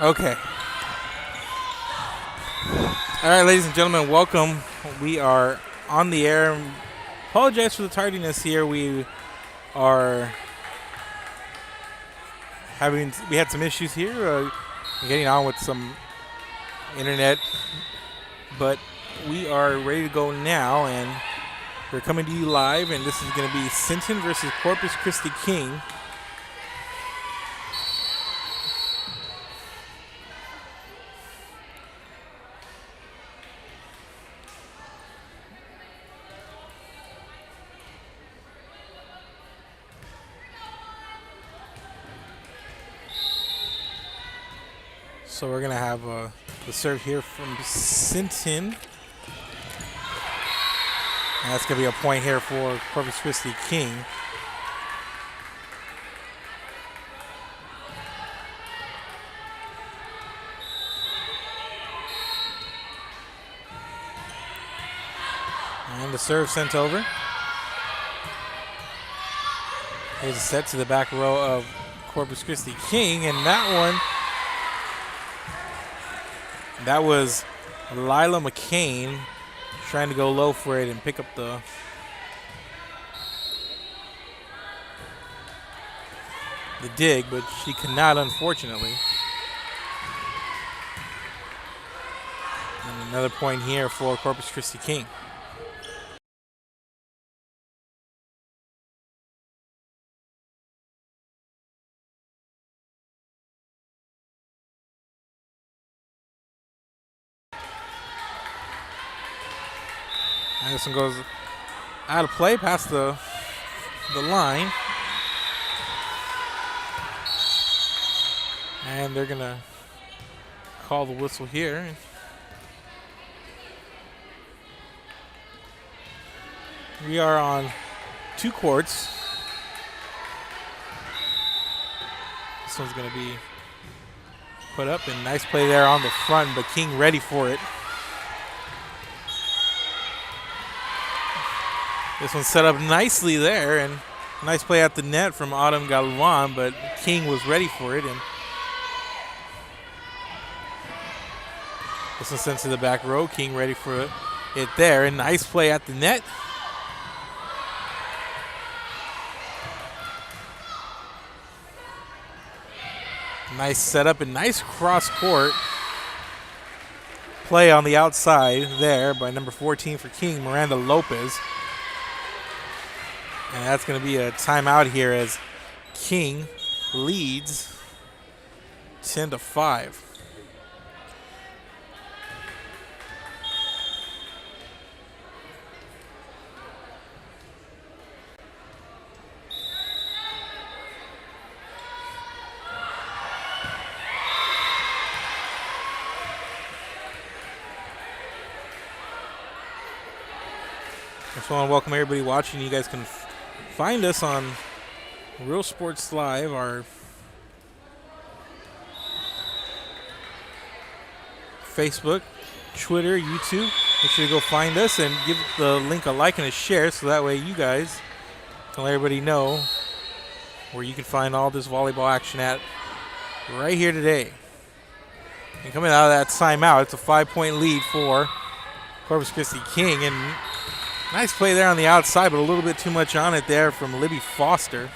Okay. All right, ladies and gentlemen, welcome. We are on the air. Apologize for the tardiness here. We had some issues here, getting on with some internet, but we are ready to go now, and we're coming to you live, and this is going to be Sinton versus Corpus Christi King. So we're going to have the serve here from Sinton. And that's going to be a point here for Corpus Christi King. And the serve sent over. Here's a set to the back row of Corpus Christi King, and that was Lila McCain trying to go low for it and pick up the dig, but she could not, unfortunately. And another point here for Corpus Christi King. And this one goes out of play past the line. And they're going to call the whistle here. We are on two courts. This one's going to be put up, and nice play there on the front, but King ready for it. This one set up nicely there, and nice play at the net from Autumn Galvan, but King was ready for it. And this one sent to the back row. King ready for it there, and nice play at the net. Nice setup and nice cross court play on the outside there by number 14 for King, Miranda Lopez. And that's going to be a timeout here as King leads 10-5. I just want to welcome everybody watching. You guys can find us on Real Sports Live, our Facebook, Twitter, YouTube. Make sure to go find us and give the link a like and a share so that way you guys can let everybody know where you can find all this volleyball action at right here today. And coming out of that timeout, it's a 5-point lead for Corpus Christi King, and nice play there on the outside, but a little bit too much on it there from Libby Foster.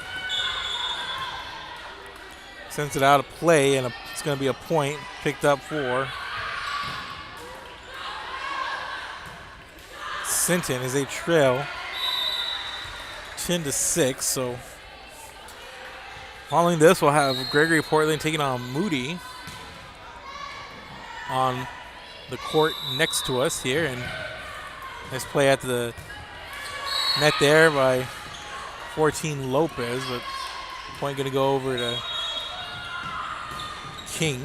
Sends it out of play, and it's going to be a point picked up for Sinton as they trail 10-6. So following this, we'll have Gregory Portland taking on Moody on the court next to us here, and nice play at the net there by 14 Lopez, but point going to go over to King.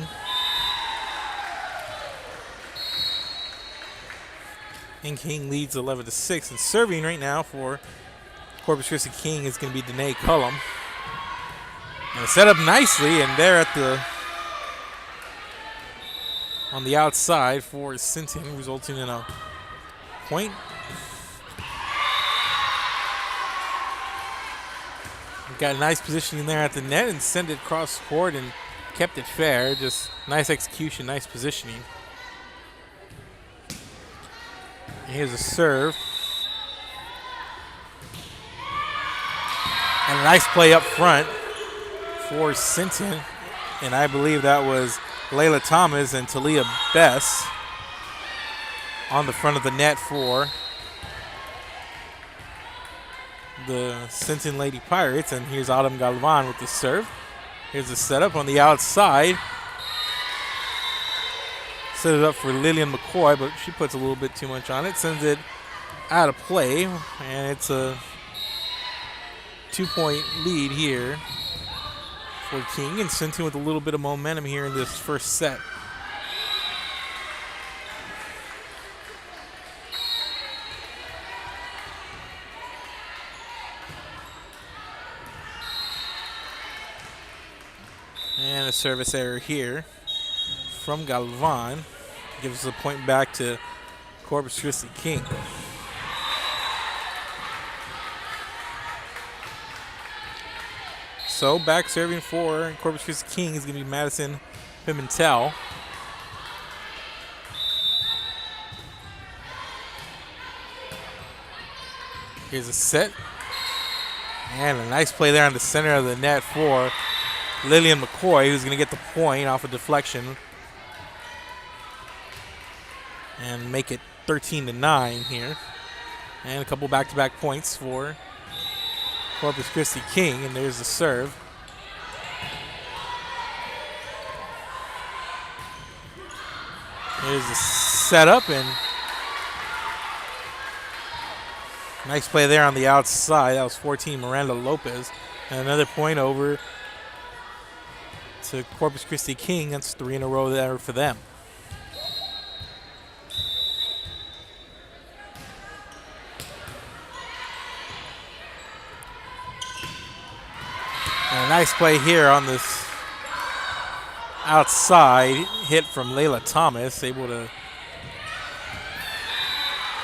And King leads 11-6, and serving right now for Corpus Christi King is going to be Danae Cullum. And set up nicely, and there on the outside for Sinton, resulting in a point. Got a nice positioning there at the net and send it across court, and kept it fair. Just nice execution, nice positioning. And here's a serve. And a nice play up front for Sinton. And I believe that was Layla Thomas and Talia Bess on the front of the net for the Sinton Lady Pirates. And here's Autumn Galvan with the serve. Here's the setup on the outside. Set it up for Lillian McCoy, but she puts a little bit too much on it. Sends it out of play, and it's a 2-point lead here for King, and Sinton with a little bit of momentum here in this first set. And a service error here from Galvan. Gives us a point back to Corpus Christi King. So back serving for Corpus Christi King is going to be Madison Pimentel. Here's a set. And a nice play there on the center of the net for Lillian McCoy, who's going to get the point off a deflection and make it 13-9 here. And a couple back-to-back points for Corpus Christi King, and there's the serve. Here's the setup, and nice play there on the outside. That was 14, Miranda Lopez. And another point over to Corpus Christi King. That's 3 in a row there for them. And a nice play here on this outside hit from Layla Thomas, able to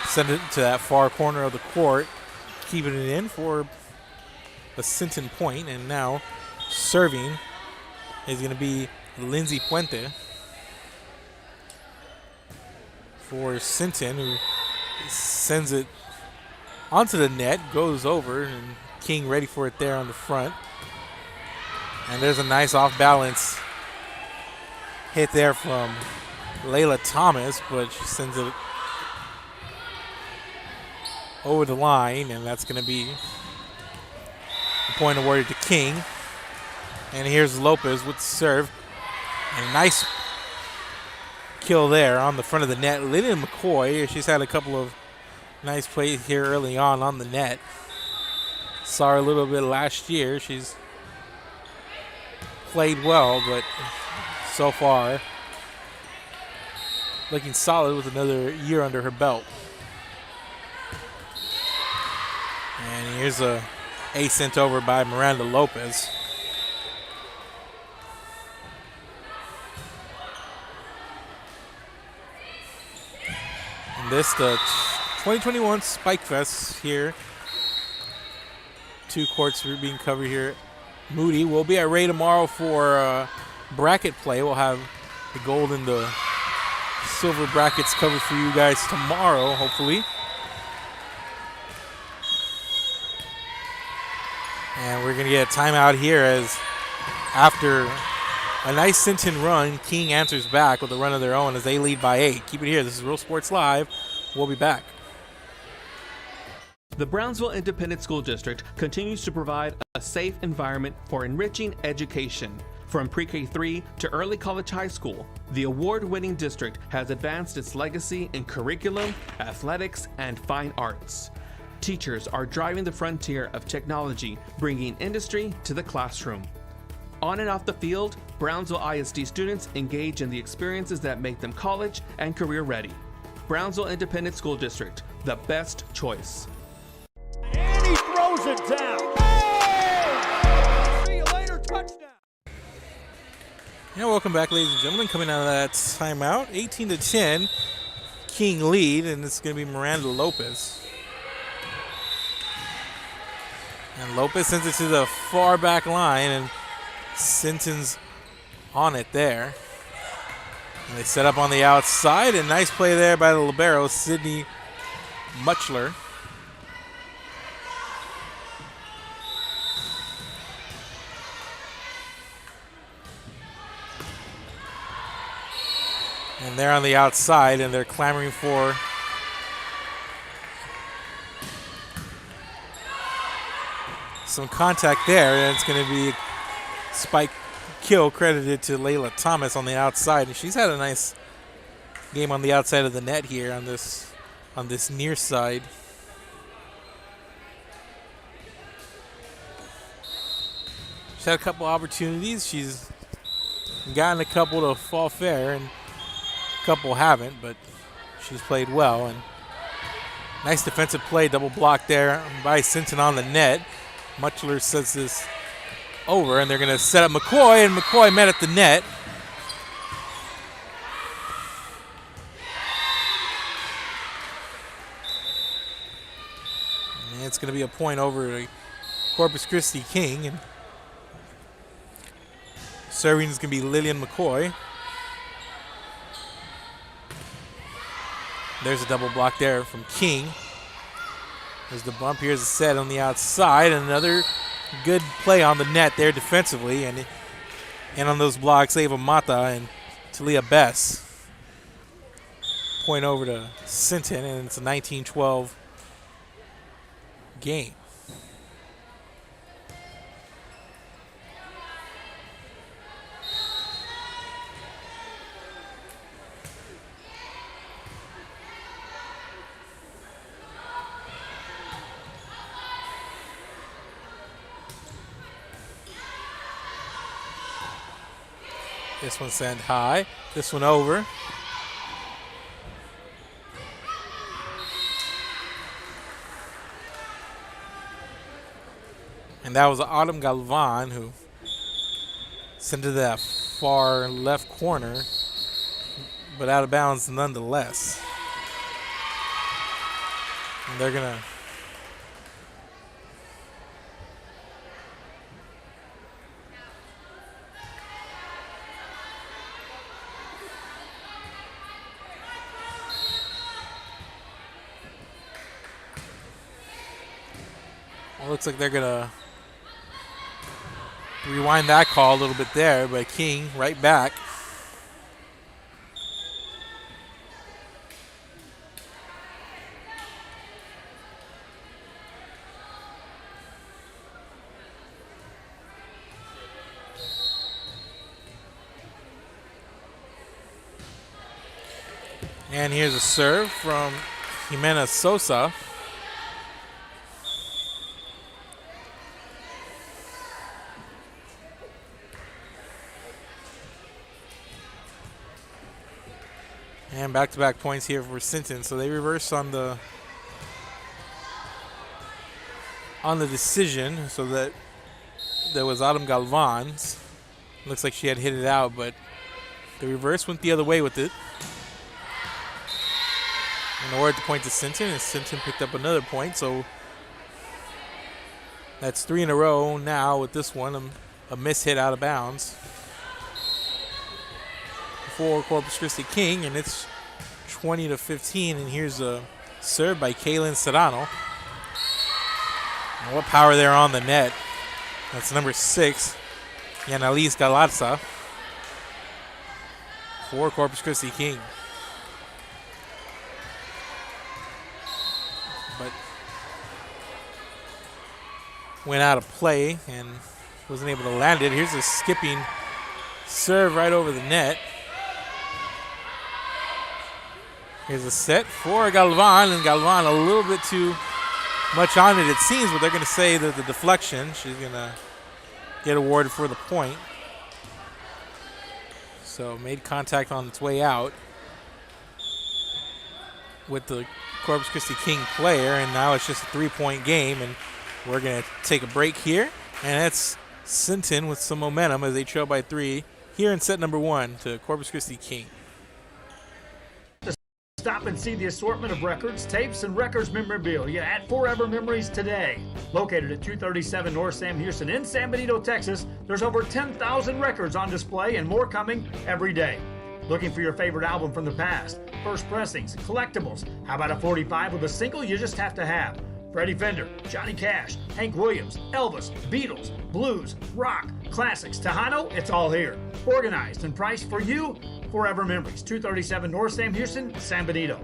send it to that far corner of the court, keeping it in for a Sinton point. And now serving is going to be Lindsay Puente for Sinton, who sends it onto the net, goes over, and King ready for it there on the front. And there's a nice off-balance hit there from Layla Thomas, but she sends it over the line, and that's going to be the point awarded to King. And here's Lopez with the serve. And a nice kill there on the front of the net. Lillian McCoy, she's had a couple of nice plays here early on the net. Saw her a little bit last year. She's played well, but so far looking solid with another year under her belt. And here's a ace sent over by Miranda Lopez. And this, the 2021 SPIKEFEST here. 2 courts are being covered here. Moody will be at Ray tomorrow for bracket play. We'll have the gold and the silver brackets covered for you guys tomorrow, hopefully. And we're going to get a timeout here as after a nice Sinton run, King answers back with a run of their own as they lead by 8. Keep it here. This is Real Sports Live. We'll be back. The Brownsville Independent School District continues to provide a safe environment for enriching education. From pre-K3 to early college high school, the award-winning district has advanced its legacy in curriculum, athletics, and fine arts. Teachers are driving the frontier of technology, bringing industry to the classroom. On and off the field, Brownsville ISD students engage in the experiences that make them college and career ready. Brownsville Independent School District, the best choice. And he throws it down. Hey! See you later, touchdown. Yeah, welcome back, ladies and gentlemen. Coming out of that timeout, 18-10, King lead, and it's going to be Miranda Lopez. And Lopez sends it to the far back line, and Sinton's on it there. And they set up on the outside, and nice play there by the libero, Sydney Muchler. And they're on the outside, and they're clamoring for some contact there, and it's going to be a spike kill credited to Layla Thomas on the outside, and she's had a nice game on the outside of the net here on this near side. She's had a couple opportunities. She's gotten a couple to fall fair, and a couple haven't, but she's played well. And nice defensive play, double block there by Sinton on the net. Muchler sets this over, and they're going to set up McCoy, and McCoy met at the net. And it's going to be a point over to Corpus Christi King, and serving is going to be Lillian McCoy. There's a double block there from King. There's the bump. Here's a set on the outside, and another good play on the net there defensively, and on those blocks, Ava Mata and Talia Bess. Point over to Sinton, and it's a 19-12 game. This one sent high. This one over. And that was Autumn Galvan who sent it to that far left corner, but out of bounds nonetheless. And they're going to looks like they're going to rewind that call a little bit there, but King right back. And here's a serve from Jimena Sosa. And back-to-back points here for Sinton. So they reverse on the decision, so that there was Autumn Galvan's. Looks like she had hit it out, but the reverse went the other way with it. And awarded the point to Sinton, and Sinton picked up another point. So that's 3 in a row now with this one, a miss hit out of bounds for Corpus Christi King, and it's 20-15. And here's a serve by Kaylin Serrano. And what power there on the net. That's number 6, Yanalise Galarza for Corpus Christi King. But went out of play and wasn't able to land it. Here's a skipping serve right over the net. Here's a set for Galvan, and Galvan a little bit too much on it seems, but they're going to say that the deflection, she's going to get awarded for the point. So made contact on its way out with the Corpus Christi King player, and now it's just a 3-point game, and we're going to take a break here. And that's Sinton with some momentum as they trail by 3 here in set number 1 to Corpus Christi King. Stop and see the assortment of records, tapes, and records memorabilia at Forever Memories today. Located at 237 North Sam Houston in San Benito, Texas, there's over 10,000 records on display and more coming every day. Looking for your favorite album from the past, first pressings, collectibles? How about a 45 with a single you just have to have? Freddie Fender, Johnny Cash, Hank Williams, Elvis, Beatles, blues, rock, classics, Tejano, it's all here. Organized and priced for you. Forever Memories, 237 North Sam Houston, San Benito.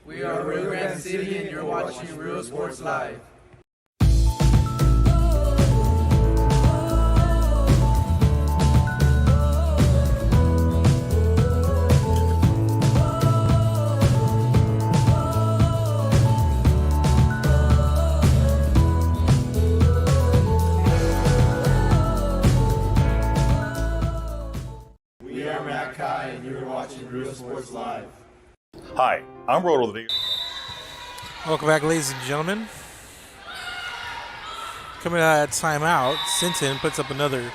We are Rio Grande City and you're watching Real Sports Live. And you're watching Real Sports Live. Hi, I'm Roto. Welcome back, ladies and gentlemen. Coming out of timeout, Sinton puts up another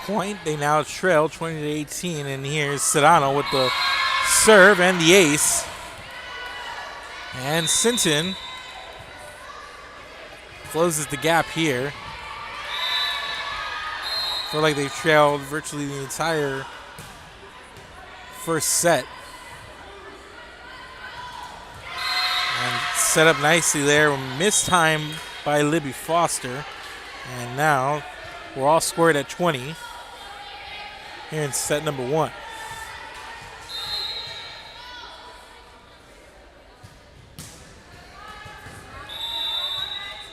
point. They now trail 20-18, and here's Sedano with the serve and the ace. And Sinton closes the gap here. Feel like they've trailed virtually the entire first set. And set up nicely there. Missed time by Libby Foster. And now we're all scored at 20 here in set number 1.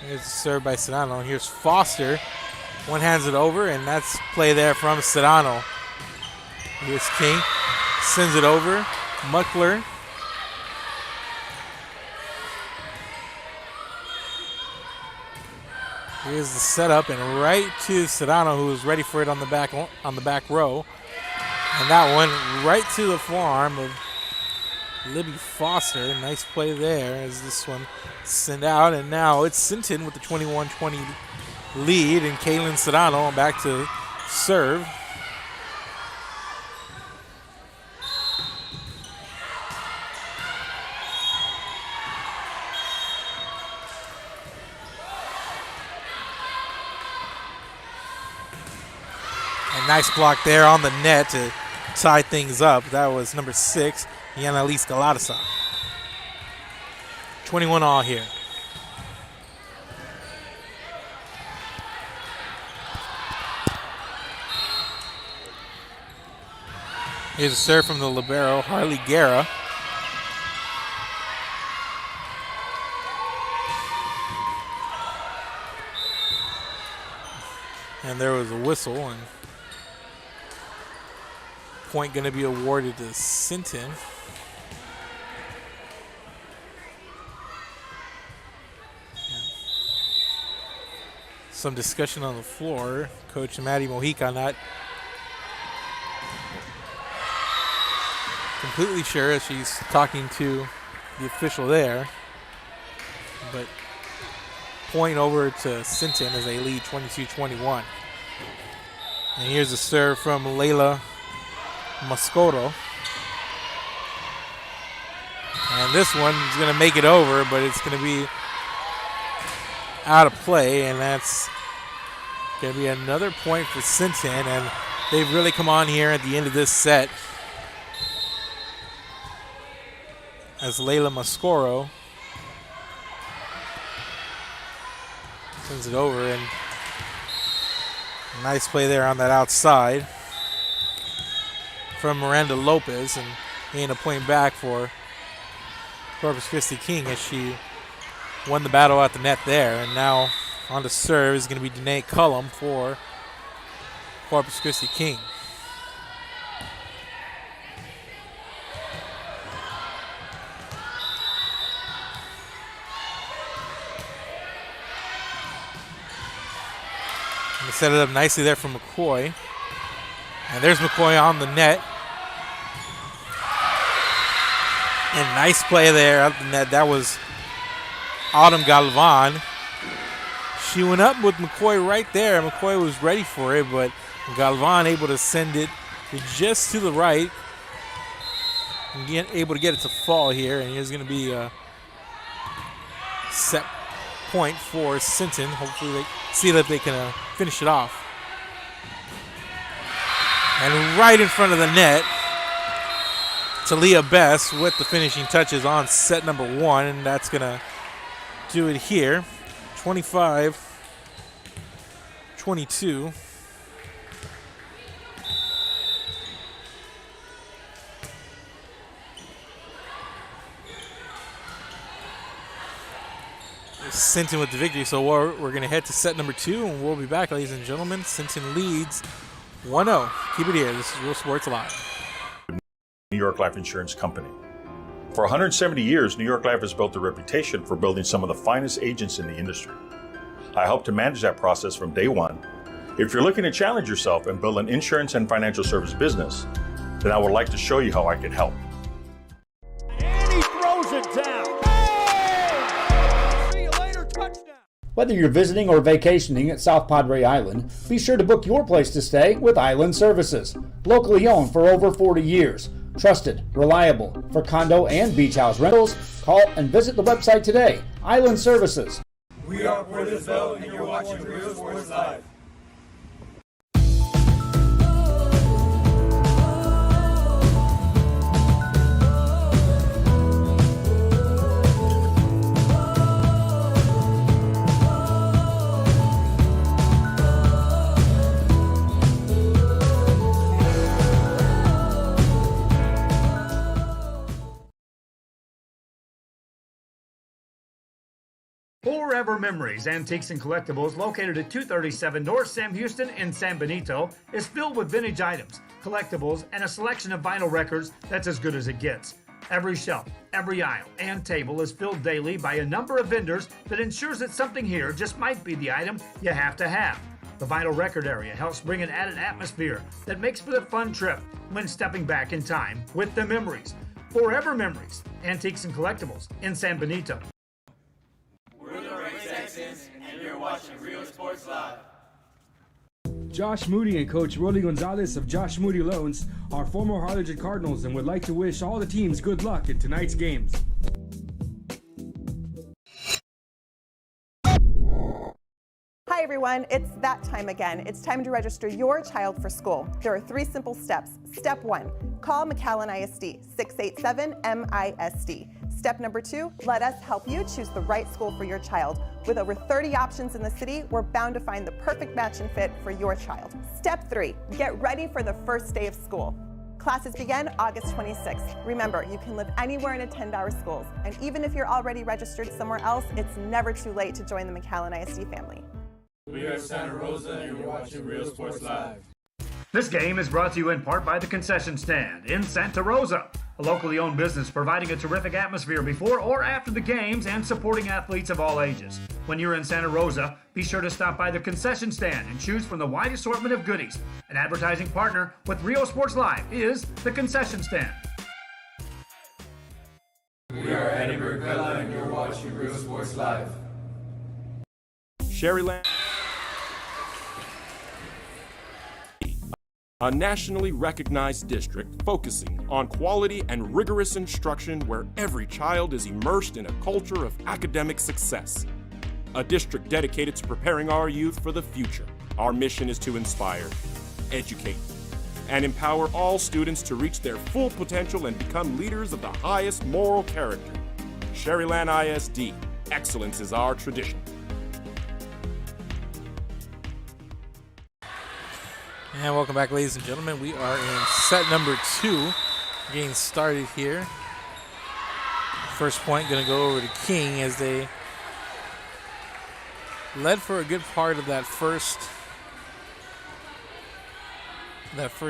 Here's the serve by Sedano. Here's Foster. One hands it over, and that's play there from Sedano. Here's King. Sends it over. Muckler. Here's the setup, and right to Sedano, who was ready for it on the back row. And that one right to the forearm of Libby Foster. Nice play there as this one sent out. And now it's Sinton with the 21-20 lead, and Kaylin Sedano back to serve. Nice block there on the net to tie things up. That was number 6, Yanalise Galadasa. 21 all here. Here's a serve from the libero, Harley Guerra. And there was a whistle, and point going to be awarded to Sinton. Some discussion on the floor. Coach Maddie Mojica not completely sure as she's talking to the official there. But point over to Sinton as they lead 22-21. And here's a serve from Layla Mascoro. And this one is going to make it over, but it's going to be out of play, and that's going to be another point for Sinton, and they've really come on here at the end of this set as Layla Mascoro sends it over, and nice play there on that outside from Miranda Lopez, and gain a point back for Corpus Christi King as she won the battle at the net there. And now on to serve is going to be Danae Cullum for Corpus Christi King. And set it up nicely there for McCoy. And there's McCoy on the net. And nice play there at the net. That was Autumn Galvan. She went up with McCoy right there. McCoy was ready for it, but Galvan able to send it just to the right. able to get it to fall here, and here's going to be a set point for Sinton. Hopefully they see that they can finish it off. And right in front of the net, Talia Best with the finishing touches on set number 1, and that's going to do it here. 25-22. Sinton with the victory, so we're going to head to set number 2, and we'll be back, ladies and gentlemen. Sinton leads 1-0. Keep it here. This is Real Sports Live. New York Life Insurance Company. For 170 years, New York Life has built a reputation for building some of the finest agents in the industry. I helped to manage that process from day one. If you're looking to challenge yourself and build an insurance and financial service business, then I would like to show you how I can help. And he throws it down. See you later, touchdown. Whether you're visiting or vacationing at South Padre Island, be sure to book your place to stay with Island Services. Locally owned for over 40 years. Trusted, reliable for condo and beach house rentals. Call and visit the website today. Island Services. We are Portisville, and you're watching Real Sports Live. Forever Memories, Antiques and Collectibles, located at 237 North Sam Houston in San Benito, is filled with vintage items, collectibles, and a selection of vinyl records that's as good as it gets. Every shelf, every aisle, and table is filled daily by a number of vendors that ensures that something here just might be the item you have to have. The vinyl record area helps bring an added atmosphere that makes for the fun trip when stepping back in time with the memories. Forever Memories, Antiques and Collectibles in San Benito. And you're watching Real Sports Live. Josh Moody and Coach Rolly Gonzalez of Josh Moody Loans are former Harlingen Cardinals and would like to wish all the teams good luck in tonight's games. Hi everyone, it's that time again. It's time to register your child for school. There are 3 simple steps. Step 1, call McAllen ISD, 687-MISD. Step number 2, let us help you choose the right school for your child. With over 30 options in the city, we're bound to find the perfect match and fit for your child. Step 3, get ready for the first day of school. Classes begin August 26th. Remember, you can live anywhere and attend our schools. And even if you're already registered somewhere else, it's never too late to join the McAllen ISD family. We are Santa Rosa, and you're watching Real Sports Live. This game is brought to you in part by the Concession Stand in Santa Rosa, a locally owned business providing a terrific atmosphere before or after the games and supporting athletes of all ages. When you're in Santa Rosa, be sure to stop by the Concession Stand and choose from the wide assortment of goodies. An advertising partner with Real Sports Live is the Concession Stand. We are Eddie Burgella, and you're watching Real Sports Live. Sharyland, a nationally recognized district focusing on quality and rigorous instruction where every child is immersed in a culture of academic success. A district dedicated to preparing our youth for the future. Our mission is to inspire, educate, and empower all students to reach their full potential and become leaders of the highest moral character. Sharyland ISD, excellence is our tradition. And welcome back, ladies and gentlemen. We are in set number 2, getting started here. First point going to go over to King as they led for a good part of that first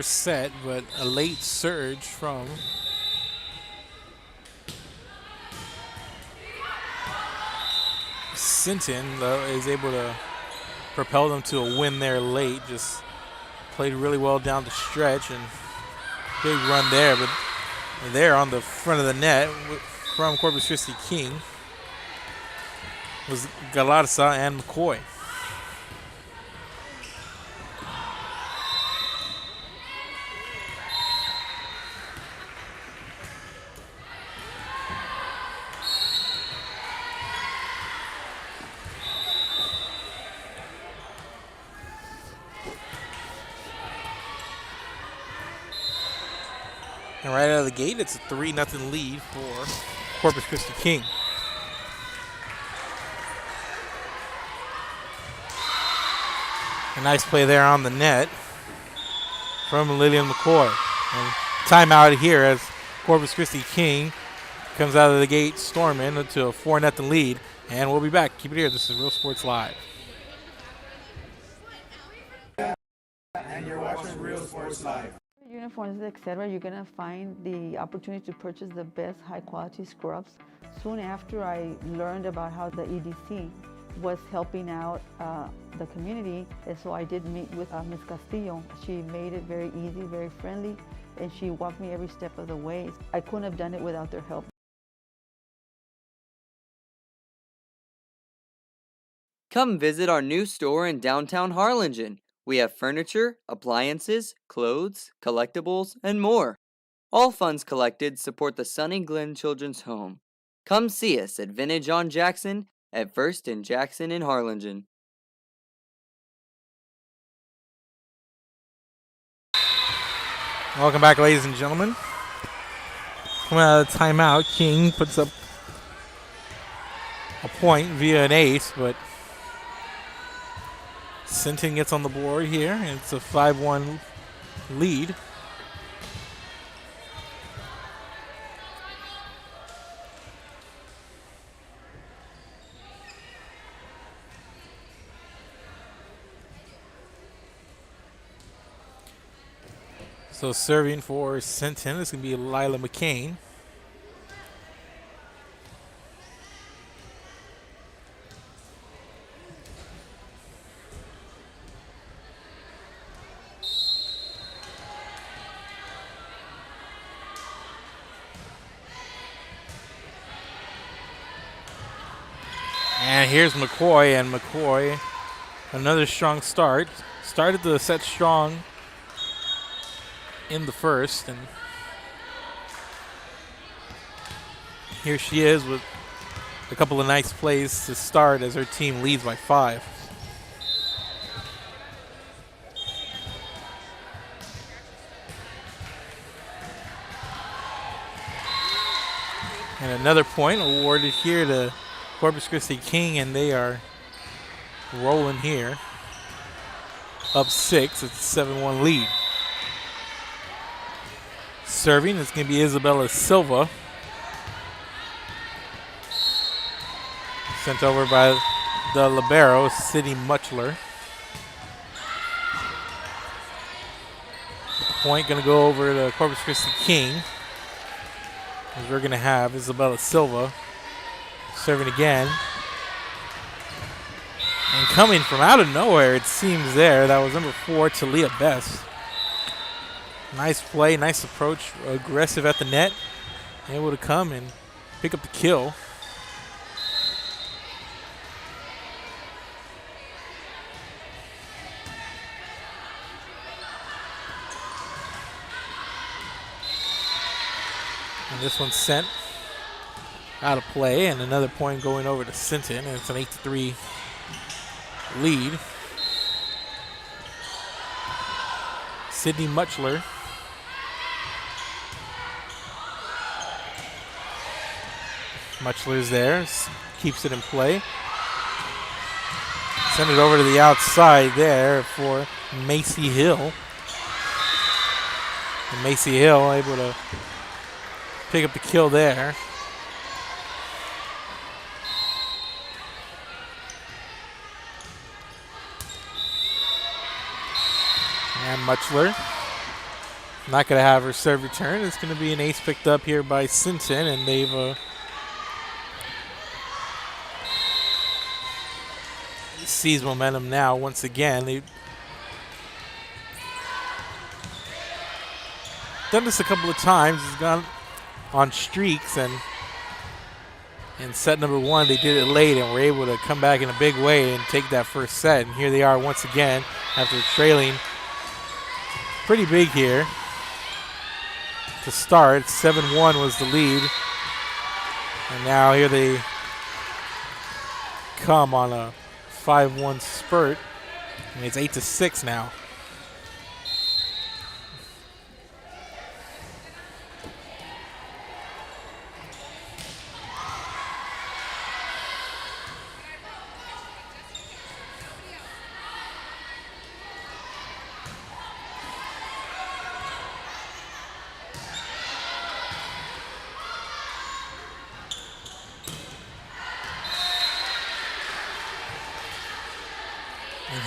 set, but a late surge from Sinton is able to propel them to a win there late. Just played really well down the stretch and big run there, but there on the front of the net from Corpus Christi King was Galarza and McCoy. And right out of the gate, it's a 3-0 lead for Corpus Christi King. A nice play there on the net from Lillian McCoy. And timeout here as Corpus Christi King comes out of the gate storming to a 4-0 lead. And we'll be back. Keep it here. This is Real Sports Live. And you're watching Real Sports Live. Uniforms, etc., you're gonna find the opportunity to purchase the best high-quality scrubs. Soon after I learned about how the EDC was helping out the community, and so I did meet with Ms. Castillo. She made it very easy, very friendly, and she walked me every step of the way. I couldn't have done it without their help. Come visit our new store in downtown Harlingen. We have furniture, appliances, clothes, collectibles, and more. All funds collected support the Sunny Glen Children's Home. Come see us at Vintage on Jackson at First and Jackson in Harlingen. Welcome back, ladies and gentlemen. Coming out of the timeout, King puts up a point via an ace, but Sinton gets on the board here, and it's a 5-1 lead. So serving for Sinton is going to be Lila McCain. And here's McCoy, and McCoy, another strong start. Started the set strong in the first, and here she is with a couple of nice plays to start as her team leads by 5. And another point awarded here to Corpus Christi King, and they are rolling here. Up 6, it's a 7-1 lead. Serving is going to be Isabella Silva. Sent over by the libero, Sydney Muchler. Point going to go over to Corpus Christi King. As we're going to have Isabella Silva serving again. And coming from out of nowhere, it seems there, that was number 4, Talia Best. Nice play, nice approach, aggressive at the net. Able to come and pick up the kill. And this one's sent out of play, and another point going over to Sinton, and it's an 8-3 lead. Sydney Muchler. Muchler's there, keeps it in play. Send it over to the outside there for Macy Hill. And Macy Hill able to pick up the kill there. And Muchler not going to have her serve return. It's going to be an ace picked up here by Sinton, and they've seized momentum now once again. They've done this a couple of times. It's gone on streaks, and in set number 1 they did it late and were able to come back in a big way and take that first set. And here they are once again after trailing pretty big here to start. 7-1 was the lead, and now here they come on a 5-1 spurt, and it's 8-6 now.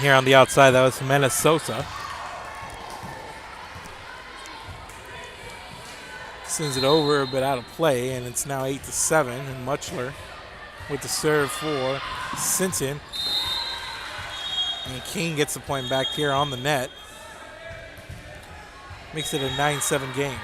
Here on the outside, that was Jimenez Sosa. Sends it over, but out of play, and it's now 8-7. And Muchler with the serve for Sinton. And King gets the point back here on the net. Makes it a 9-7 game.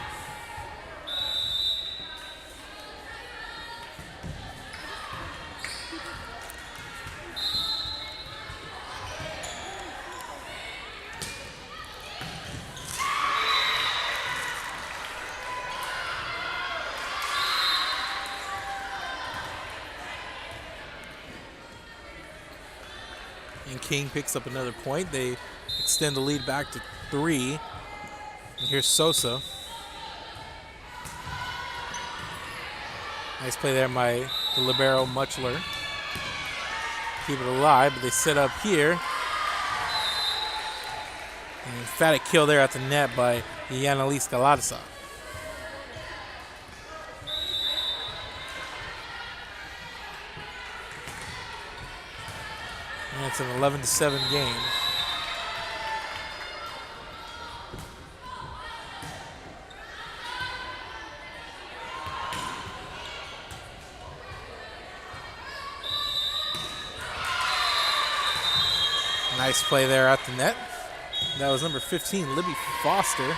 And King picks up another point. They extend the lead back to 3. And here's Sosa. Nice play there by the libero Muchler. Keep it alive, but they set up here. An emphatic kill there at the net by Yanalis Galarza. And it's an 11-7 game. Nice play there at the net. That was number 15, Libby Foster.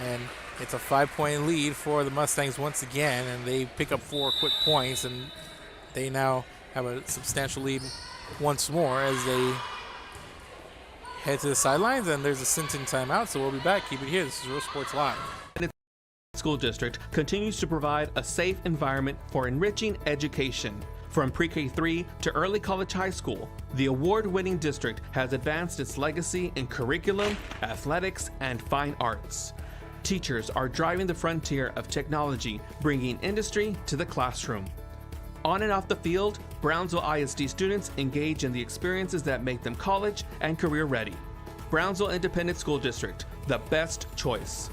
And it's a 5-point lead for the Mustangs once again, and they pick up 4 quick points, and they now have a substantial lead once more as they head to the sidelines. And there's a Sinton timeout, so we'll be back. Keep it here. This is Real Sports Live. School District continues to provide a safe environment for enriching education. From pre-K3 to early college high school, the award-winning district has advanced its legacy in curriculum, athletics, and fine arts. Teachers are driving the frontier of technology, bringing industry to the classroom. On and off the field, Brownsville ISD students engage in the experiences that make them college and career ready. Brownsville Independent School District, the best choice.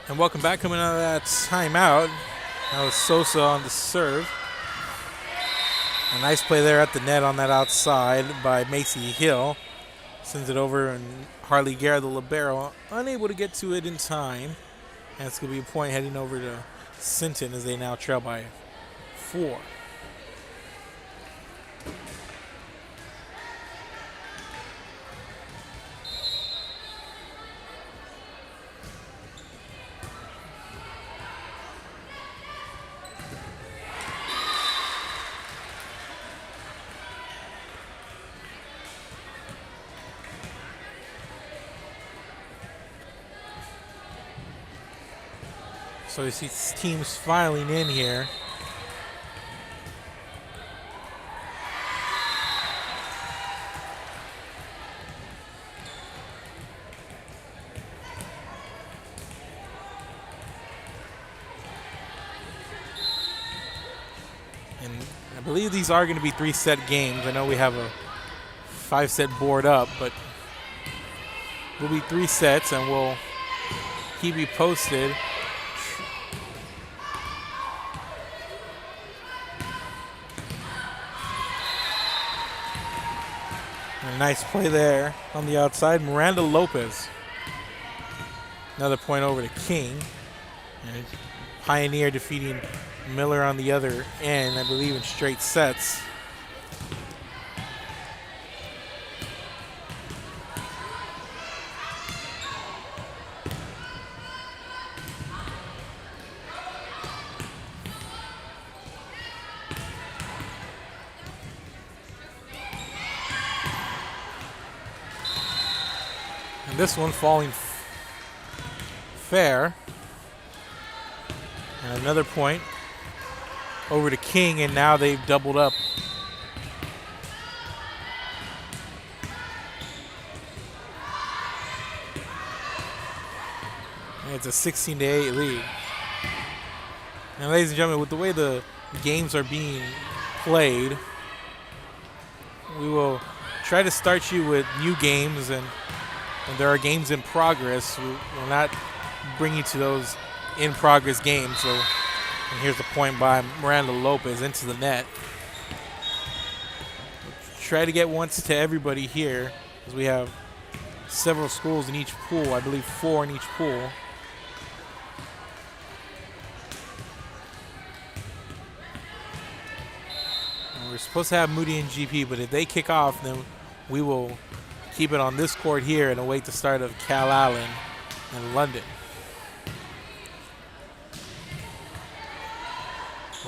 And welcome back. Coming out of that timeout, that was Sosa on the serve. A nice play there at the net on that outside by Macy Hill. Sends it over, and Harley Guerra, the libero, unable to get to it in time. And it's going to be a point heading over to Sinton as they now trail by 4. So you see teams filing in here. And I believe these are going to be 3-set games. I know we have a 5-set board up, but will be 3 sets, and we'll keep you posted. A nice play there on the outside. Miranda Lopez. Another point over to King. And Pioneer defeating Miller on the other end, I believe in straight sets. And this one falling fair. And another point over to King, and now they've doubled up. And it's a 16-8 lead. Now, ladies and gentlemen, with the way the games are being played, we will try to start you with new games, and when there are games in progress, we will not bring you to those in progress game. So, and here's the point by Miranda Lopez into the net. Try to get once to everybody here, because we have several schools in each pool. I believe 4 in each pool. And we're supposed to have Moody and GP, but if they kick off, then we will keep it on this court here and await the start of Cal Allen and London.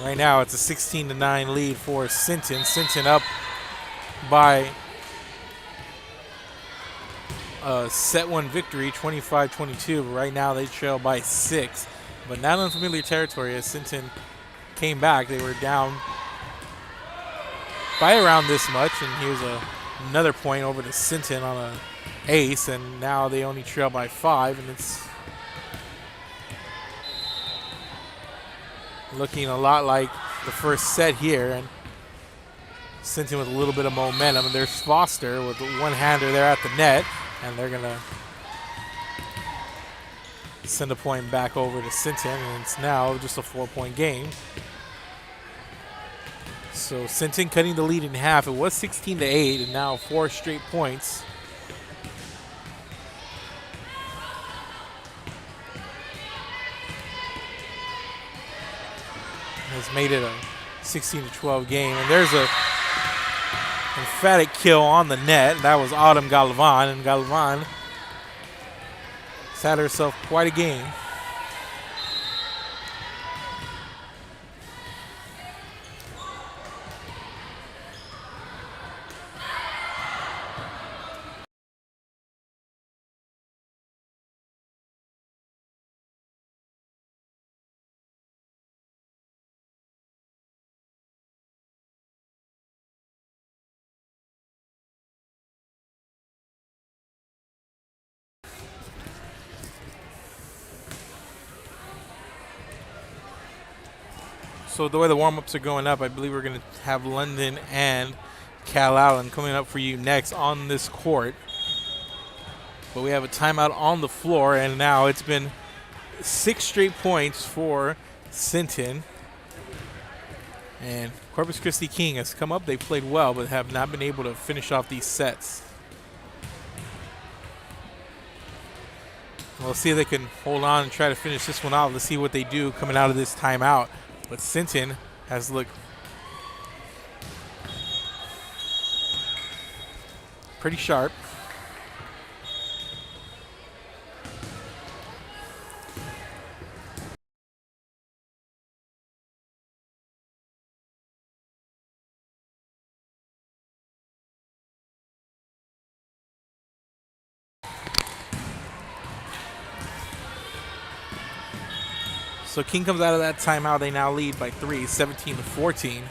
Right now, it's a 16-9 lead for Sinton. Sinton up by a set 1 victory, 25-22. But right now, they trail by 6. But not unfamiliar territory as Sinton came back. They were down by around this much, and here's another point over to Sinton on a ace, and now they only trail by 5, and it's looking a lot like the first set here, and Sinton with a little bit of momentum. And there's Foster with the one-hander there at the net, and they're gonna send a point back over to Sinton, and it's now just a 4-point game. So Sinton cutting the lead in half. It was 16-8, and now 4 straight points. Has made it a 16-12 game, and there's a emphatic kill on the net. That was Autumn Galvan, and Galvan has had herself quite a game. So the way the warm-ups are going up, I believe we're going to have London and Cal Allen coming up for you next on this court. But we have a timeout on the floor, and now it's been 6 straight points for Sinton. And Corpus Christi King has come up. They've played well, but have not been able to finish off these sets. We'll see if they can hold on and try to finish this one out. Let's see what they do coming out of this timeout. But Sinton has looked pretty sharp. So King comes out of that timeout. They now lead by 3, 17-14.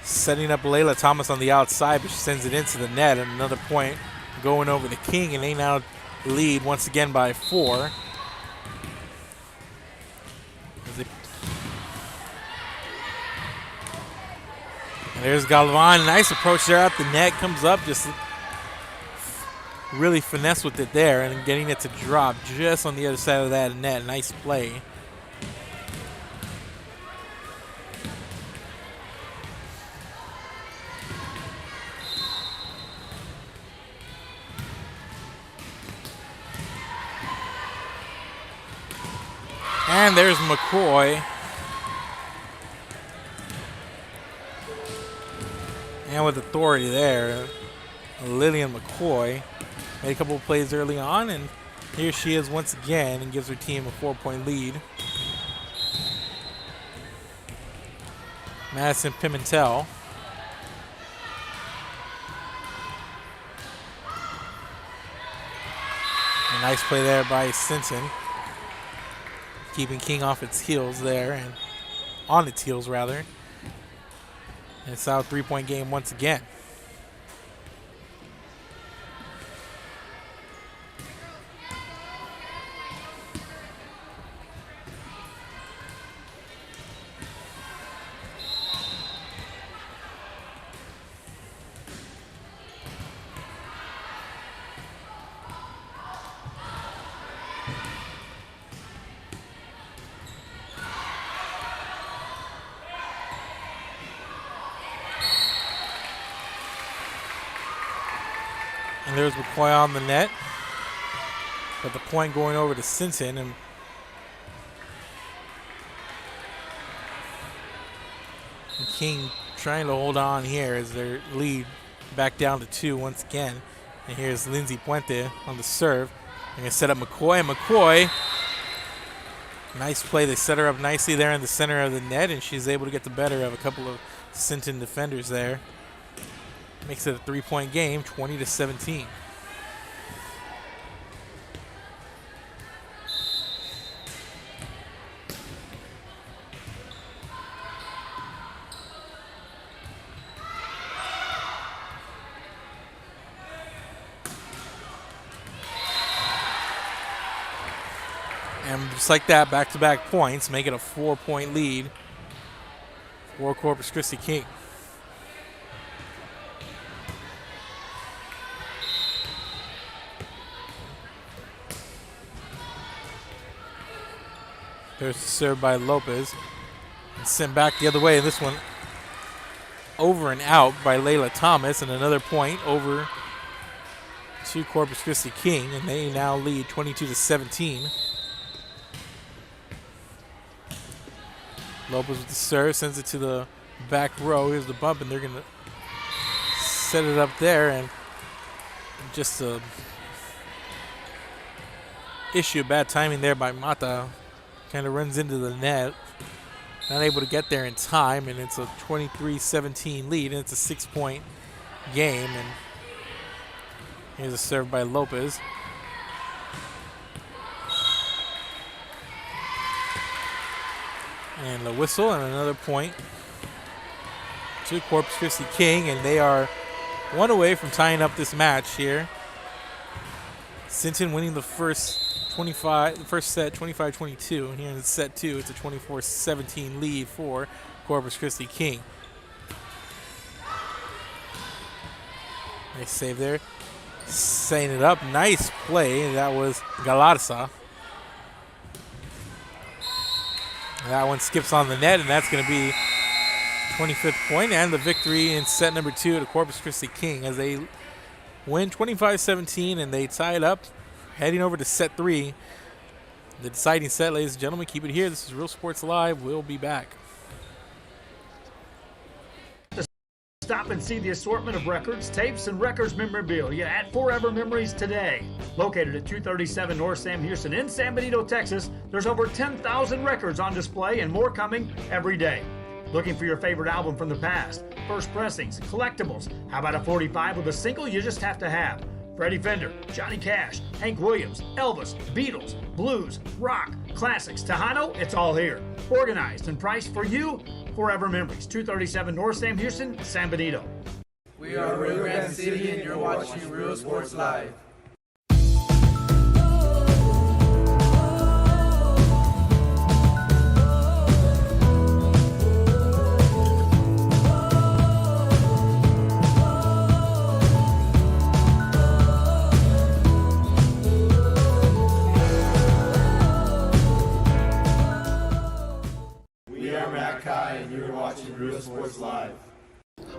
Setting up Layla Thomas on the outside, but she sends it into the net. And another point going over the King, and they now lead once again by 4. And there's Galvan, nice approach there at the net, comes up, just really finesse with it there and getting it to drop just on the other side of that net. Nice play. And there's McCoy. And with authority there, Lillian McCoy made a couple of plays early on, and here she is once again and gives her team a 4-point lead. Madison Pimentel. A nice play there by Sinton, keeping King off its heels there, and on its heels rather. And it's now a 3-point game once again. And there's McCoy on the net. But the point going over to Sinton. And King trying to hold on here as their lead back down to 2 once again. And here's Lindsay Puente on the serve. They're going to set up McCoy. And McCoy, nice play. They set her up nicely there in the center of the net, and she's able to get the better of a couple of Sinton defenders there. Makes it a 3-point game, 20-17. And just like that, back-to-back points, make it a 4-point lead for Corpus Christi King. There's the serve by Lopez. And sent back the other way. And this one over and out by Layla Thomas. And another point over to Corpus Christi King. And they now lead 22-17. Lopez with the serve, sends it to the back row. Here's the bump, and they're going to set it up there. And just a issue, bad timing there by Mata. Kind of runs into the net. Not able to get there in time, and it's a 23-17 lead, and it's a 6-point game. And here's a serve by Lopez. And a whistle and another point to Corpus Christi King, and they are one away from tying up this match here. Sinton winning the first set 25-22, and here in set 2 it's a 24-17 lead for Corpus Christi King. Nice save there. Setting it up, nice play. That was Galarza. That one skips on the net, and that's going to be 25th point and the victory in set number 2 to Corpus Christi King as they win 25-17 and they tie it up. Heading over to set 3, the deciding set, ladies and gentlemen. Keep it here. This is Real Sports Live. We'll be back. Stop and see the assortment of records, tapes, and records memorabilia at Forever Memories today. Located at 237 North Sam Houston in San Benito, Texas, there's over 10,000 records on display and more coming every day. Looking for your favorite album from the past, first pressings, collectibles? How about a 45 with a single you just have to have? Freddie Fender, Johnny Cash, Hank Williams, Elvis, Beatles, blues, rock, classics, Tejano, it's all here. Organized and priced for you. Forever Memories, 237 North Sam Houston, San Benito. We are Rio Grande City and you're watching Real Sports Live. And you're watching Real Sports Live.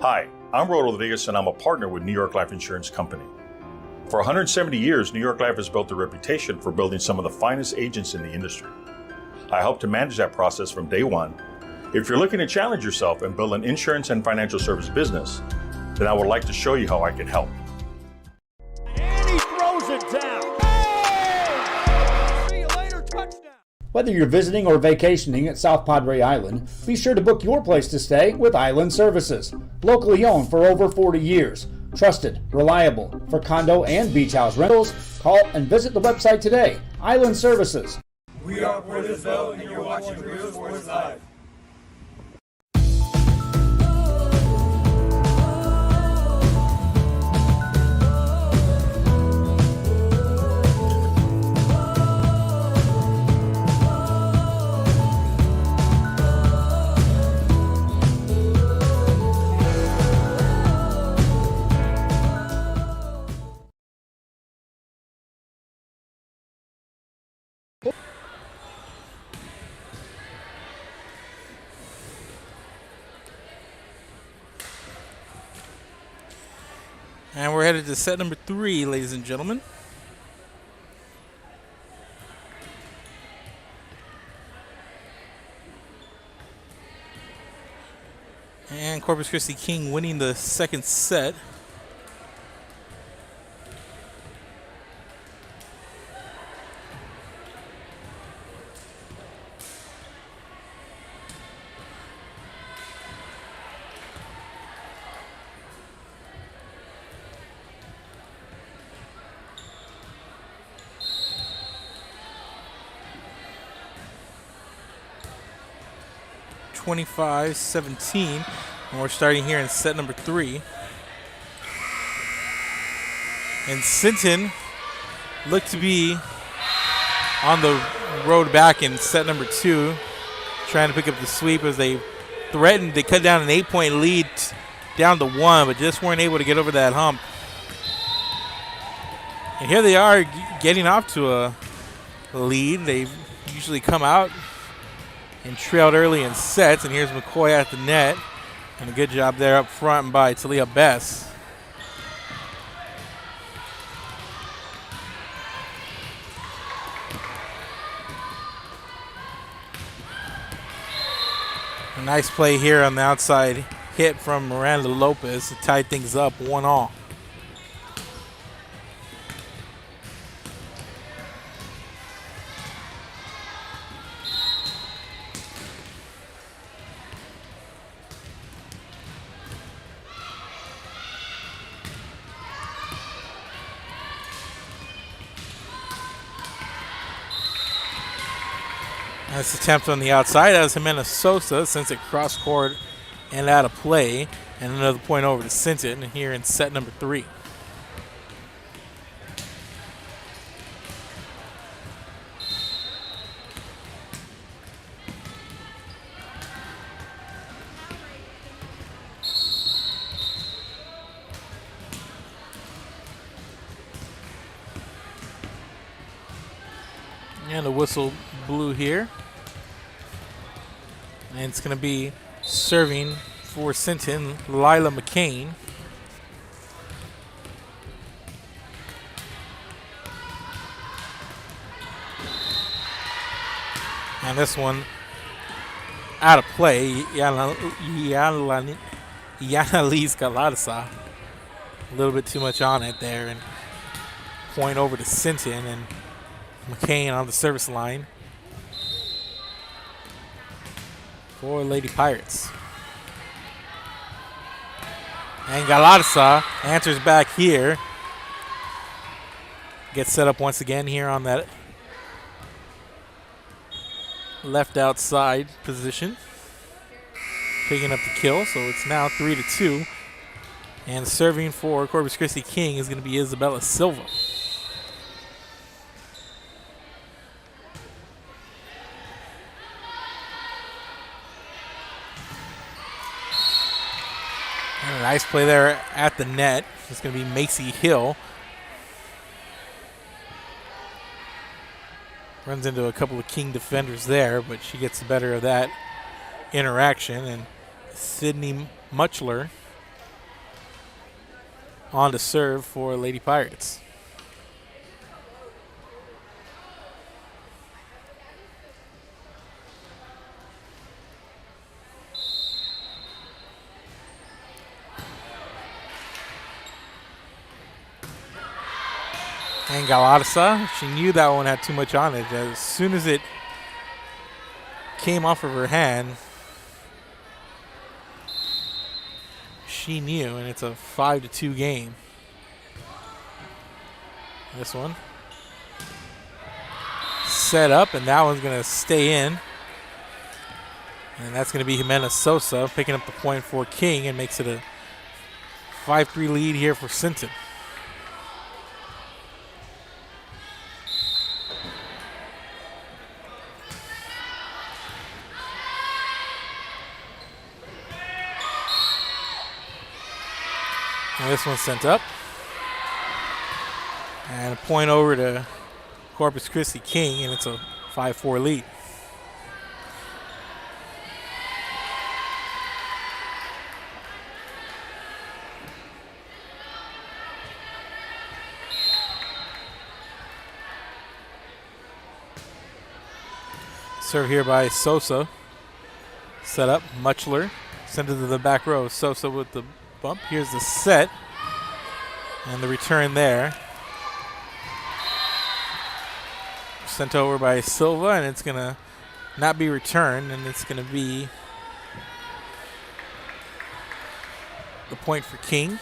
Hi, I'm Rolo Rodriguez, and I'm a partner with New York Life Insurance Company. For 170 years, New York Life has built a reputation for building some of the finest agents in the industry. I help to manage that process from day one. If you're looking to challenge yourself and build an insurance and financial service business, then I would like to show you how I can help. And he throws it down. Hey! See you later, touchdown. Whether you're visiting or vacationing at South Padre Island, be sure to book your place to stay with Island Services. Locally owned for over 40 years. Trusted, reliable for condo and beach house rentals. Call and visit the website today. Island Services. We are Portisville and you're watching Real Sports Live. And we're headed to set number 3, ladies and gentlemen. And Corpus Christi King winning the second set. (25-17). And we're starting here in set number 3. And Sinton looked to be on the road back in set number 2, trying to pick up the sweep as they threatened. They cut down an 8-point lead down to 1, but just weren't able to get over that hump. And here they are getting off to a lead. They usually come out and trailed early in sets. And here's McCoy at the net. And a good job there up front by Talia Bess. A nice play here on the outside hit from Miranda Lopez to tie things up 1-all. Nice attempt on the outside. That was Jimena Sosa, sends it cross court and out of play. And another point over to Sinton here in set number 3. And the whistle blew here. And it's going to be serving for Sinton, Lila McCain. And this one out of play. Yana Liz Galarza. A little bit too much on it there. And point over to Sinton and McCain on the service line for Lady Pirates. And Galarza answers back here. Gets set up once again here on that left outside position. Picking up the kill, so it's now 3-2. And serving for Corpus Christi King is going to be Isabella Silva. And a nice play there at the net. It's going to be Macy Hill. Runs into a couple of King defenders there, but she gets the better of that interaction. And Sydney Muchler on to serve for Lady Pirates. And Galarza, she knew that one had too much on it. As soon as it came off of her hand, she knew, and it's a 5-2 game. This one set up, and that one's going to stay in. And that's going to be Jimena Sosa picking up the point for King and makes it a 5-3 lead here for Sinton. And this one's sent up. And a point over to Corpus Christi King, and it's a 5-4 lead. Serve here by Sosa. Set up, Muchler. Send it to the back row. Sosa with the bump. Here's the set. And the return there. Sent over by Silva, and it's going to not be returned, and it's going to be the point for King.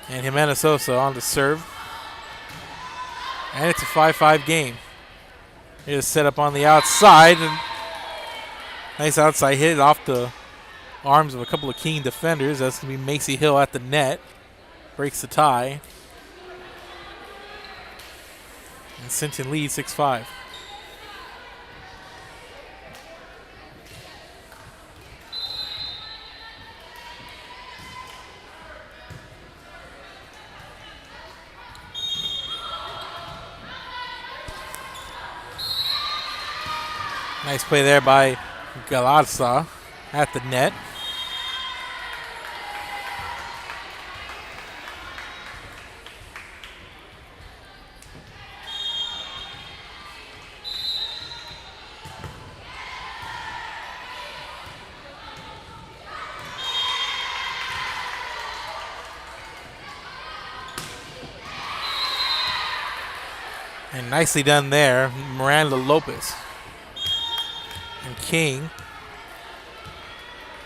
And Jimena Sosa on to serve. And it's a 5-5 game. Here's set up on the outside, and nice outside hit off the arms of a couple of King defenders. That's going to be Macy Hill at the net. Breaks the tie. And Sinton leads 6-5. Nice play there by Galarza at the net. And nicely done there, Miranda Lopez. And King,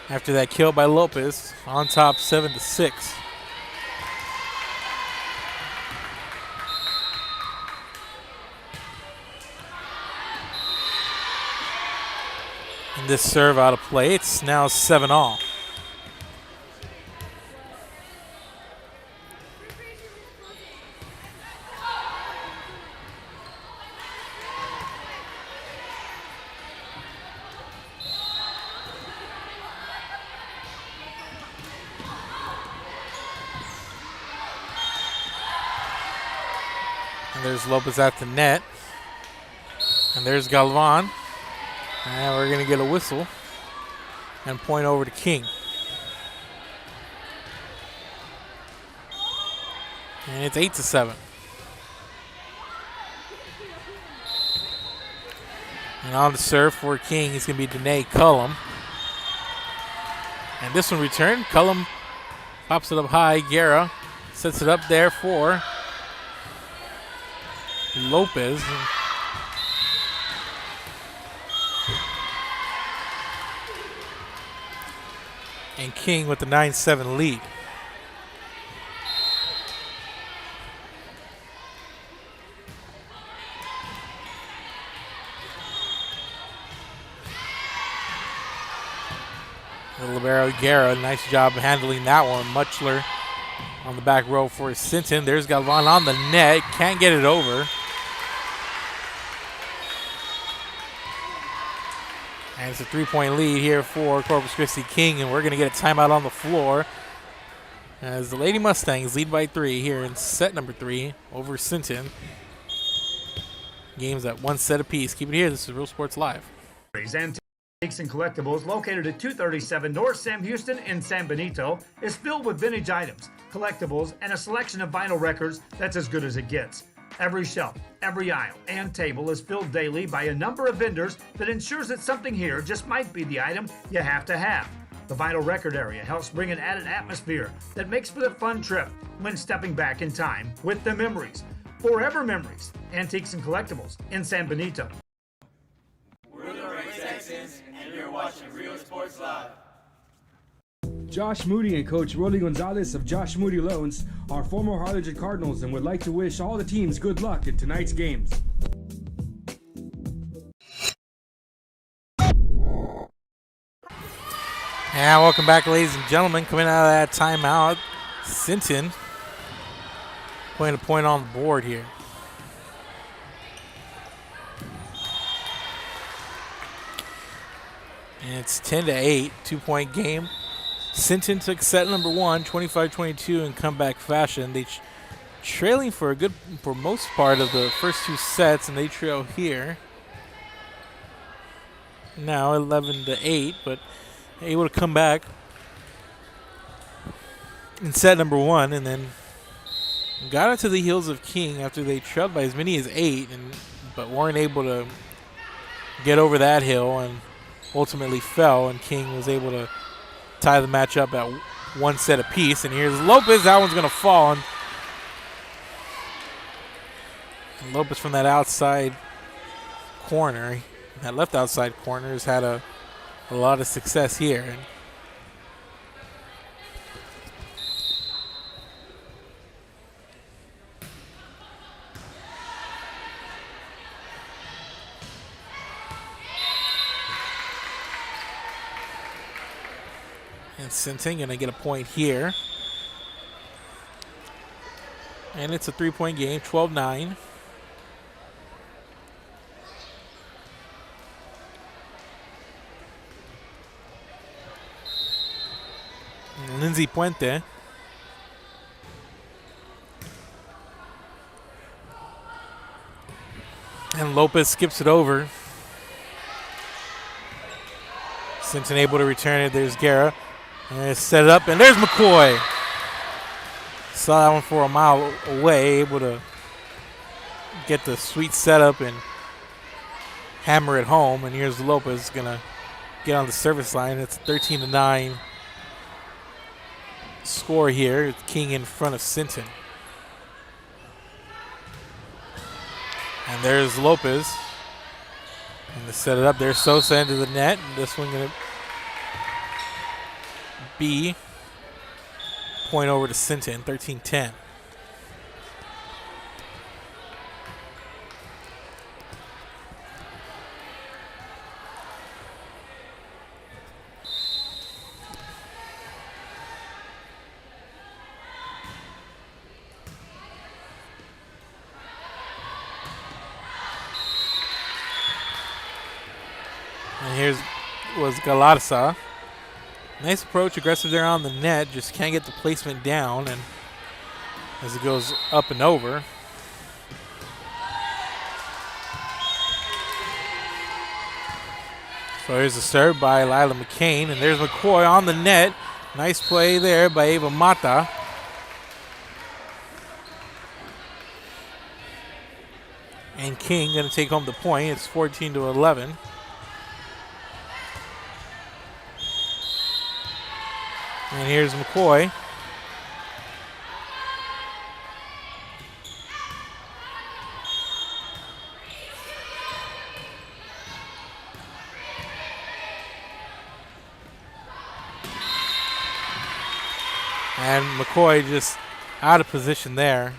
after that kill by Lopez, on top 7-6. And this serve out of play, it's now 7-all. There's Lopez at the net. And there's Galvan. And we're going to get a whistle and point over to King. And it's 8-7. And on the serve for King is going to be Danae Cullum. And this one returned. Cullum pops it up high. Guerra sets it up there for Lopez. And King with the 9-7 lead. The libero Guerra, nice job handling that one. Muchler on the back row for Sinton. There's Galvan on the net, can't get it over. And it's a 3-point lead here for Corpus Christi King, and we're going to get a timeout on the floor as the Lady Mustangs lead by 3 here in set number 3 over Sinton. Games at 1 set apiece. Keep it here. This is Real Sports Live. Antiques and Collectibles, located at 237 North Sam Houston in San Benito, is filled with vintage items, collectibles, and a selection of vinyl records that's as good as it gets. Every shelf, every aisle, and table is filled daily by a number of vendors that ensures that something here just might be the item you have to have. The vinyl record area helps bring an added atmosphere that makes for the fun trip when stepping back in time with the memories. Forever Memories, Antiques and Collectibles in San Benito. We're the Red Texans, and you're watching Real Sports Live. Josh Moody and Coach Rolly Gonzalez of Josh Moody Loans are former Harlingen Cardinals and would like to wish all the teams good luck in tonight's games. And welcome back, ladies and gentlemen. Coming out of that timeout, Sinton putting a point on the board here. And it's 10-8, 2-point game. Sinton took set number 1, 25-22 in comeback fashion. They trailing for most part of the first 2 sets, and they trail here. Now 11-8, but able to come back in set number 1, and then got into the heels of King after they trailed by as many as 8, but weren't able to get over that hill and ultimately fell, and King was able to tie the match up at one set apiece. And here's Lopez. That one's going to fall. And Lopez from that outside corner, that left outside corner, has had a lot of success here. And Sinton going to get a point here. And it's a 3-point game, 12-9. Lindsay Puente. And Lopez skips it over. Sinton able to return it. There's Guerra. And it's set it up, and there's McCoy. Saw that one for a mile away, able to get the sweet setup and hammer it home. And here's Lopez gonna get on the service line. It's 13-9 score here. It's King in front of Sinton. And there's Lopez. And to set it up, there's Sosa into the net. And this one gonna be point over to Sinton, 13-10. And here's was Galarza. Nice approach, aggressive there on the net. Just can't get the placement down, and as it goes up and over. So here's a serve by Lila McCain, and there's McCoy on the net. Nice play there by Ava Mata. And King going to take home the point. It's 14-11. And here's McCoy. And McCoy just out of position there.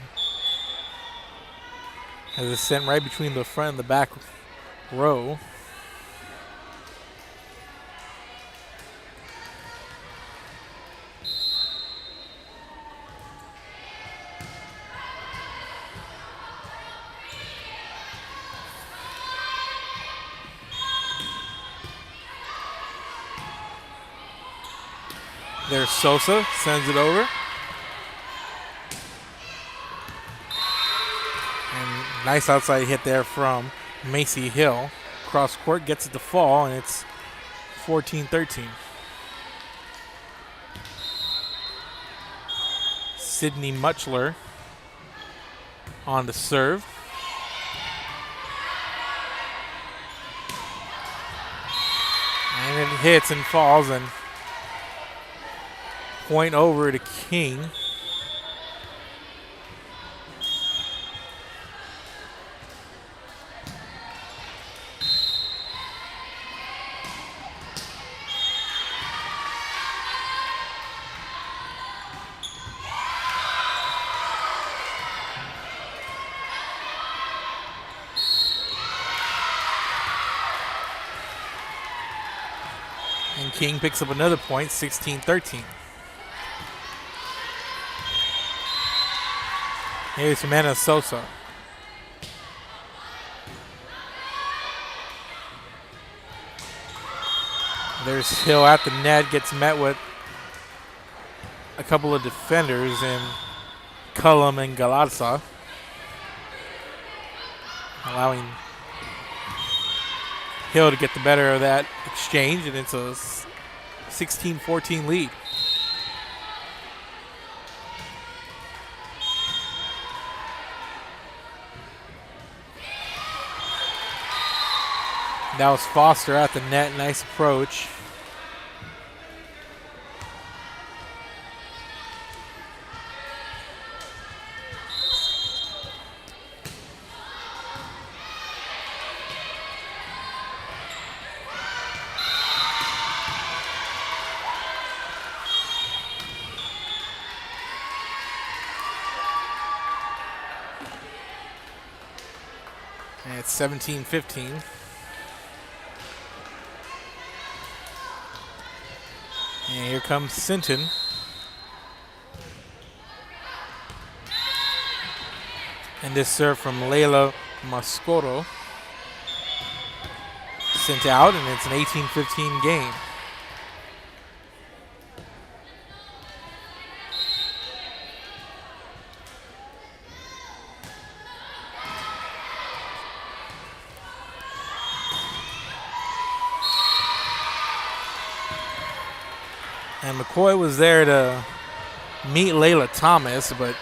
As it's sent right between the front and the back row. There's Sosa, sends it over. And nice outside hit there from Macy Hill. Cross court, gets it to fall, and it's 14-13. Sydney Muchler on the serve. And it hits and falls, and point over to King. And King picks up another point, 16-13. Here's Jimenez Sosa. There's Hill at the net, gets met with a couple of defenders in Cullum and Galarza, allowing Hill to get the better of that exchange, and it's a 16-14 lead. That was Foster at the net. Nice approach. And it's 17-15. And here comes Sinton. And this serve from Layla Mascoro. Sent out, and it's an 18-15 game. And McCoy was there to meet Layla Thomas, but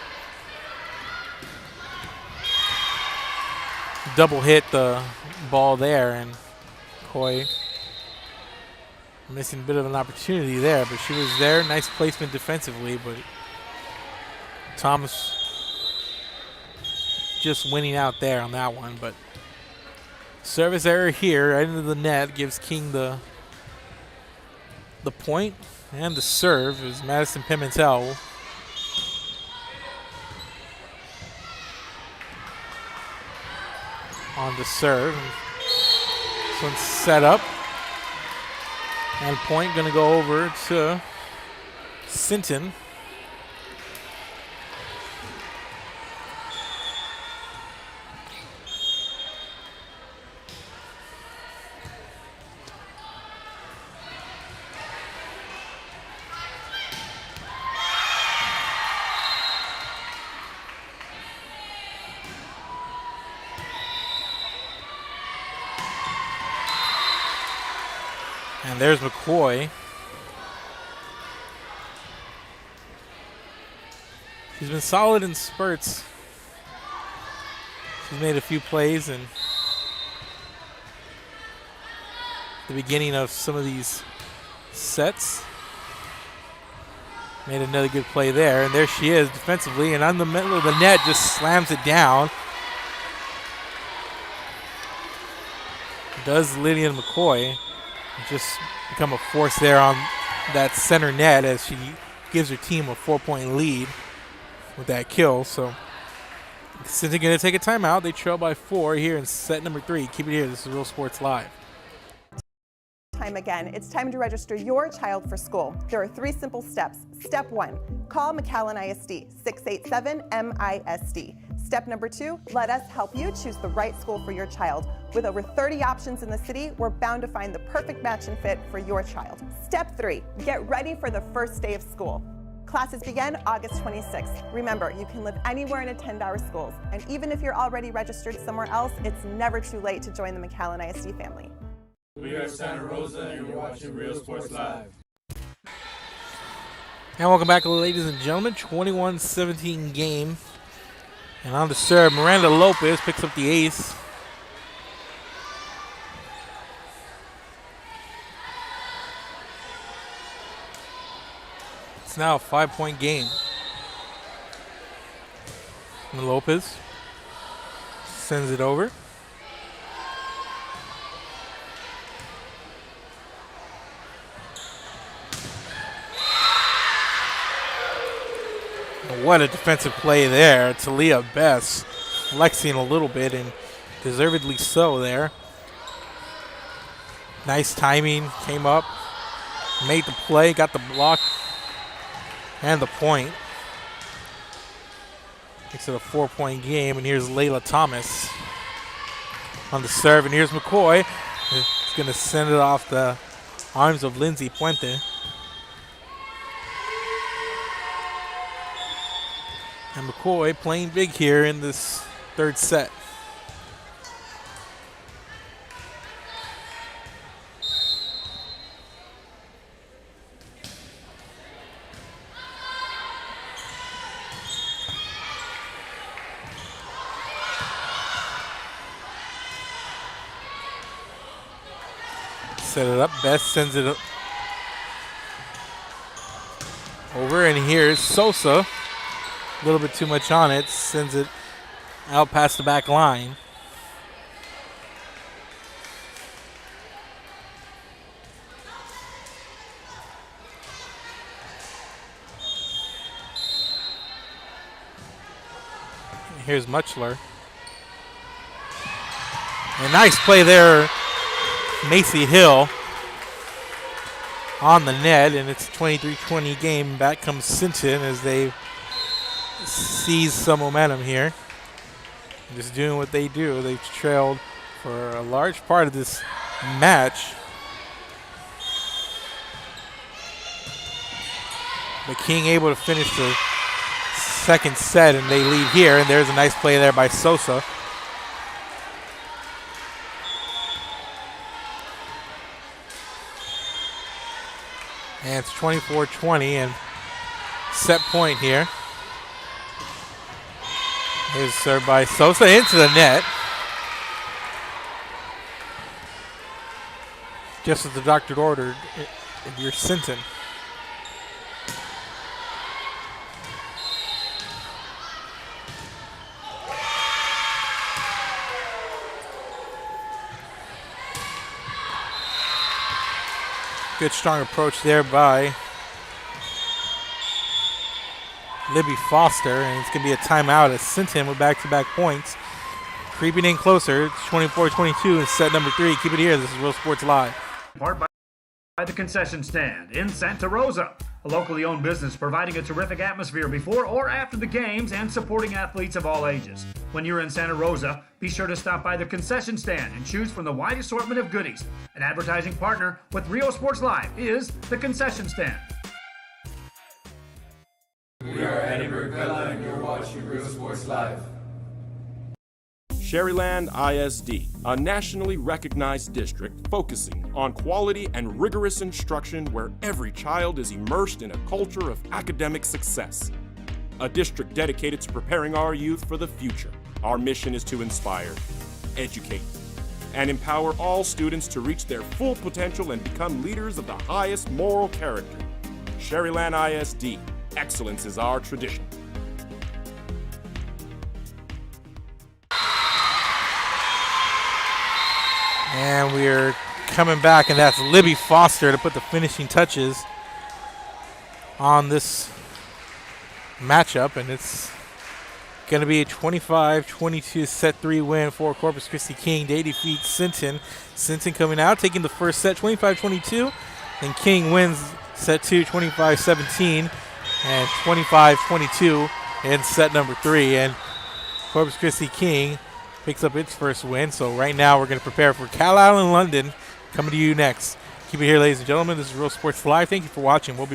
double hit the ball there, and McCoy missing a bit of an opportunity there, but she was there. Nice placement defensively, but Thomas just winning out there on that one. But service error here, right into the net, gives King the point. And the serve is Madison Pimentel. On the serve. This one's set up. And point going to go over to Sinton. And there's McCoy. She's been solid in spurts. She's made a few plays in the beginning of some of these sets. Made another good play there, and there she is defensively, and on the middle of the net just slams it down. Does Lillian McCoy just become a force there on that center net as she gives her team a 4-point lead with that kill. So Sinton going to take a timeout. They trail by 4 here in set number 3. Keep it here. This is Real Sports Live. Time again. It's time to register your child for school. There are 3 simple steps. Step 1, call McAllen ISD, 687-MISD. Step number 2, let us help you choose the right school for your child. With over 30 options in the city, we're bound to find the perfect match and fit for your child. Step 3, get ready for the first day of school. Classes begin August 26th. Remember, you can live anywhere and attend our schools. And even if you're already registered somewhere else, it's never too late to join the McAllen ISD family. We are Santa Rosa, and you're watching Real Sports Live. And welcome back, ladies and gentlemen. 21-17 game. And on the serve, Miranda Lopez picks up the ace. It's now a 5-point game. And Lopez sends it over. What a defensive play there. Talia Bess flexing a little bit, and deservedly so there. Nice timing, came up, made the play, got the block, and the point. Makes it a 4-point game, and here's Layla Thomas on the serve, and here's McCoy. He's going to send it off the arms of Lindsay Puente. And McCoy playing big here in this third set. Set it up. Best sends it over, and here's Sosa. A little bit too much on it. Sends it out past the back line. Here's Muchler. A nice play there, Macy Hill on the net, and it's a 23-20 game. Back comes Sinton as they seize some momentum here. Just doing what they do. They've trailed for a large part of this match. But King able to finish the second set, and they lead here, and there's a nice play there by Sosa. And it's 24-20 and set point here. Here's served by Sosa into the net. Just as the doctor ordered, if you're Sinton. Good strong approach there by Libby Foster, and it's going to be a timeout as Sinton with back-to-back points. Creeping in closer, it's 24-22 in set number 3. Keep it here, this is Real Sports Live. Part by the concession stand in Santa Rosa, a locally owned business providing a terrific atmosphere before or after the games and supporting athletes of all ages. When you're in Santa Rosa, be sure to stop by the concession stand and choose from the wide assortment of goodies. An advertising partner with Rio Sports Live is the concession stand. We are Eddie Burgella and you're watching Real Sports Live. Sharyland ISD, a nationally recognized district focusing on quality and rigorous instruction where every child is immersed in a culture of academic success. A district dedicated to preparing our youth for the future. Our mission is to inspire, educate, and empower all students to reach their full potential and become leaders of the highest moral character. Sharyland ISD, excellence is our tradition. And we're coming back, and that's Libby Foster to put the finishing touches on this matchup, and it's going to be a 25-22 set 3 win for Corpus Christi King. They defeat Sinton. Sinton coming out, taking the first set 25-22, and King wins set 2 25-17 and 25-22 in set number 3. And Corpus Christi King picks up its first win. So right now we're going to prepare for Cal Island London coming to you next. Keep it here, ladies and gentlemen. This is Real Sports Live. Thank you for watching. We'll be back.